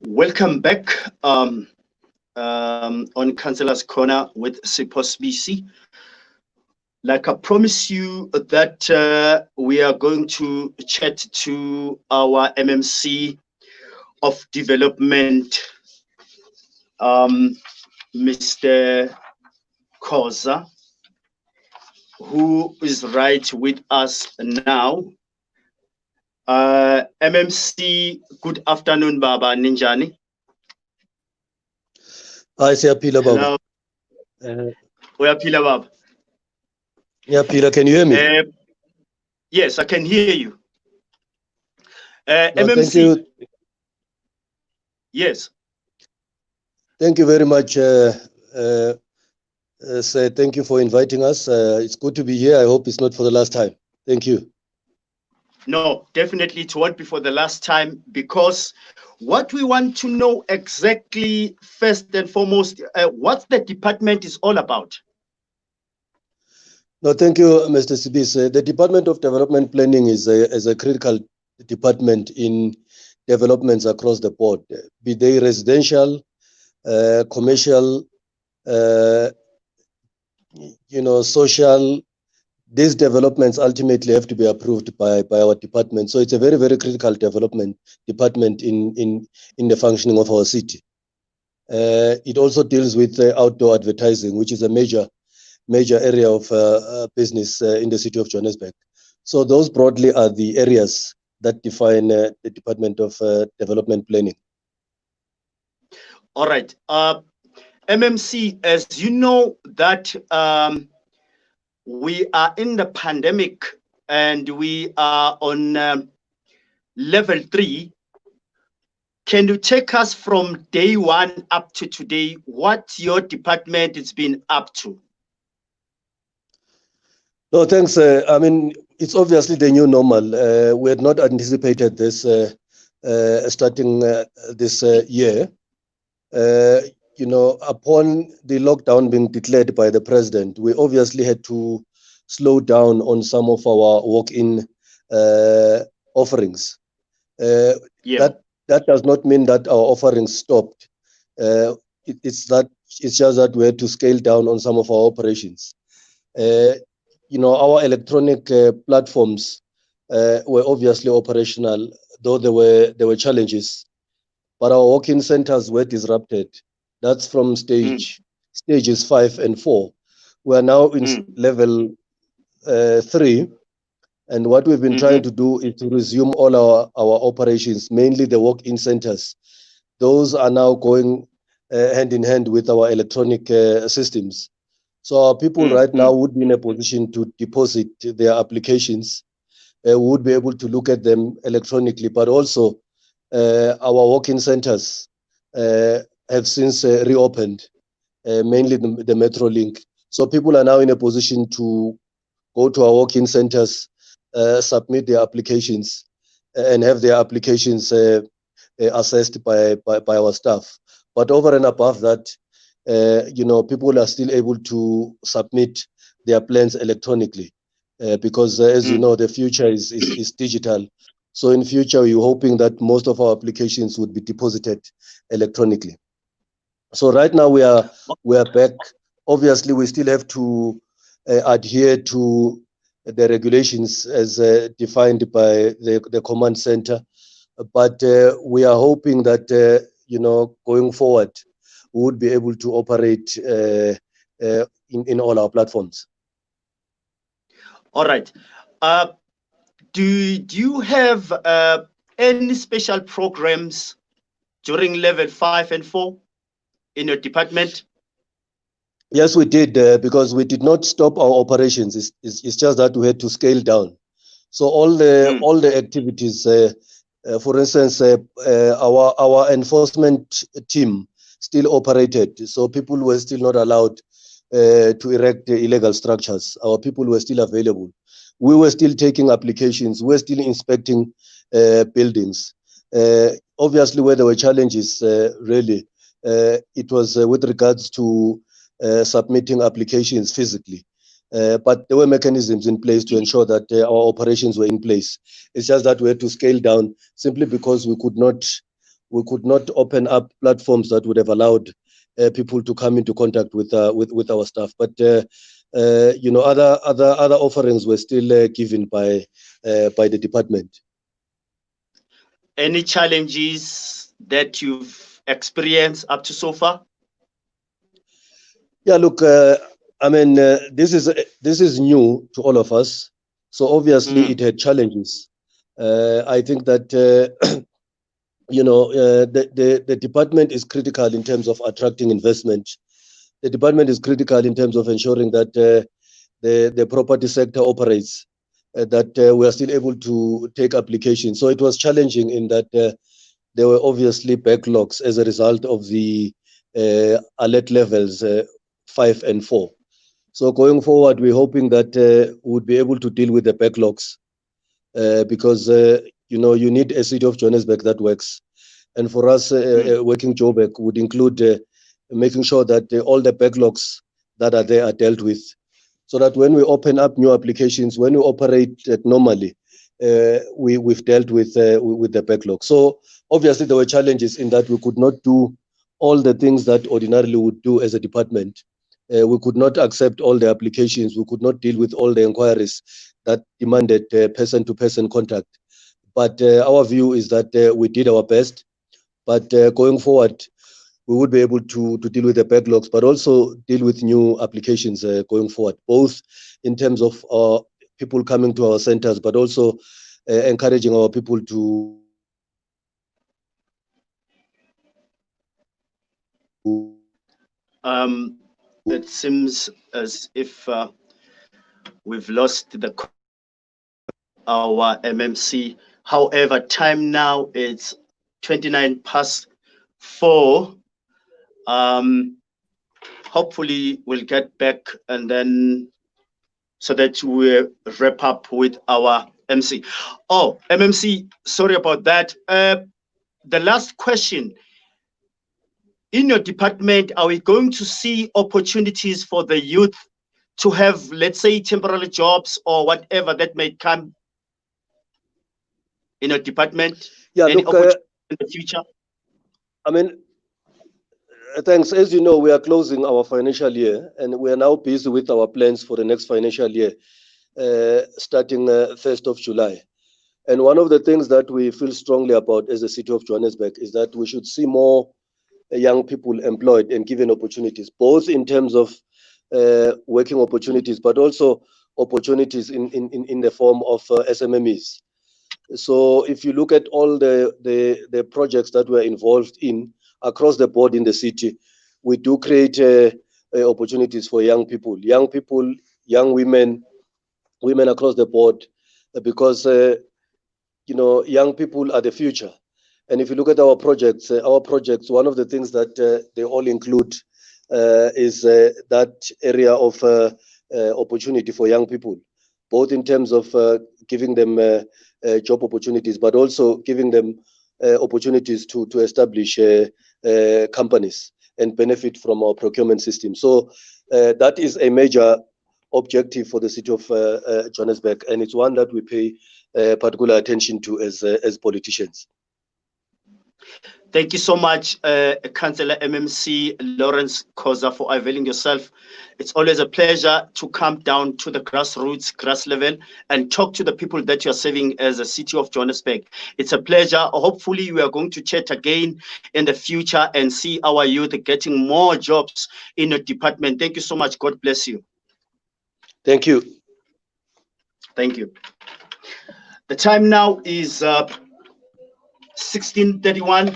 Welcome back on Councillor's Corner with Sipos BC. Like I promised you that we are going to chat to our MMC of Development, Mr. Khoza, who is right with us now. MMC, good afternoon, Baba Ninjani. Hi, Pila Baba. Where Pila Baba? Yeah, Pila, can you hear me? Yes, I can hear you. No, MMC. thank you. Yes. Thank you very much. Thank you for inviting us. It's good to be here. I hope it's not for the last time. Thank you. No, definitely it won't be for the last time, because what we want to know exactly, first and foremost, what the department is all about. No, thank you, Mr. Sibis. The Department of Development Planning is a critical department in developments across the board, be they residential, commercial, social. These developments ultimately have to be approved by our department. So it's a very, very critical development department in the functioning of our city. It also deals with outdoor advertising, which is a major area of business in the city of Johannesburg. So those broadly are the areas that define the Department of Development Planning. All right. MMC, as you know that we are in the pandemic and we are on level 3. Can you take us from day 1 up to today, what your department has been up to? No, thanks. I mean, it's obviously the new normal. We had not anticipated this starting this year. Upon the lockdown being declared by the president, we obviously had to slow down on some of our walk-in offerings. That does not mean that our offerings stopped. It's just that we had to scale down on some of our operations. Our electronic platforms were obviously operational, though there were challenges. But our walk-in centers were disrupted. That's from stages 5 and 4. We are now in level 3. And what we've been trying to do is to resume all our operations, mainly the walk-in centers. Those are now going hand in hand with our electronic systems. So our people right now would be in a position to deposit their applications, would be able to look at them electronically, but also our walk-in centers have since reopened, mainly the Metro Link. So people are now in a position to go to our walk-in centers, submit their applications, and have their applications assessed by our staff. But over and above that, people are still able to submit their plans electronically because, as you know, the future is digital. So in future, we're hoping that most of our applications would be deposited electronically. So right now we are back. Obviously, we still have to adhere to the regulations as defined by the command center, but we are hoping that going forward we would be able to operate in all our platforms. All right. Do you have any special programs during level 5 and 4 in your department? Yes, we did, because we did not stop our operations. It's just that we had to scale down. So all the activities, for instance, our enforcement team still operated. So people were still not allowed to erect illegal structures. Our people were still available. We were still taking applications. We were still inspecting buildings. Obviously, where there were challenges, really, it was with regards to submitting applications physically. But there were mechanisms in place to ensure that our operations were in place. It's just that we had to scale down simply because we could not we could not open up platforms that would have allowed people to come into contact with our staff. But you know, other offerings were still given by the department. Any challenges that you've experienced up to so far? Yeah, look, I mean, this is new to all of us, so obviously it had challenges. I think that you know, the department is critical in terms of attracting investment. The department is critical in terms of ensuring that the property sector operates, that we are still able to take applications. So it was challenging in that there were obviously backlogs as a result of the alert levels 5 and 4. So going forward, we're hoping that we would be able to deal with the backlogs because you know, you need a city of Johannesburg that works. And for us, working Joburg would include making sure that all the backlogs that are there are dealt with, so that when we open up new applications, when we operate normally, we've dealt with the backlog. So obviously there were challenges in that we could not do all the things that ordinarily would do as a department. We could not accept all the applications. We could not deal with all the inquiries that demanded person-to-person contact. But our view is that we did our best. But going forward, we would be able to deal with the backlogs, but also deal with new applications going forward, both in terms of people coming to our centers, but also encouraging our people to It seems as if we've lost our MMC. However, time now is 4:29. Hopefully we'll get back and then so that we wrap up with our MC. Oh, MMC, sorry about that. The last question. In your department, are we going to see opportunities for the youth to have, let's say, temporary jobs or whatever that may come in your department? Yeah, any look, opportunity in the future? I mean, thanks. As you know, we are closing our financial year and we are now busy with our plans for the next financial year, starting 1st of July. And one of the things that we feel strongly about as a city of Johannesburg is that we should see more young people employed and given opportunities, both in terms of working opportunities, but also opportunities in the form of SMMEs. So if you look at all the projects that we're involved in across the board in the city, we do create opportunities for young people, young women across the board, because you know, young people are the future. And if you look at our projects, one of the things that they all include is that area of opportunity for young people, both in terms of giving them job opportunities, but also giving them opportunities to establish companies and benefit from our procurement system. So that is a major objective for the city of Johannesburg, and it's one that we pay particular attention to as politicians. Thank you so much, Councillor MMC Laurence Khoza, for availing yourself. It's always a pleasure to come down to the grassroots, grass level, and talk to the people that you're serving as a city of Johannesburg. It's a pleasure. Hopefully, we are going to chat again in the future and see our youth getting more jobs in the department. Thank you so much. God bless you. Thank you. Thank you. The time now is 16:31.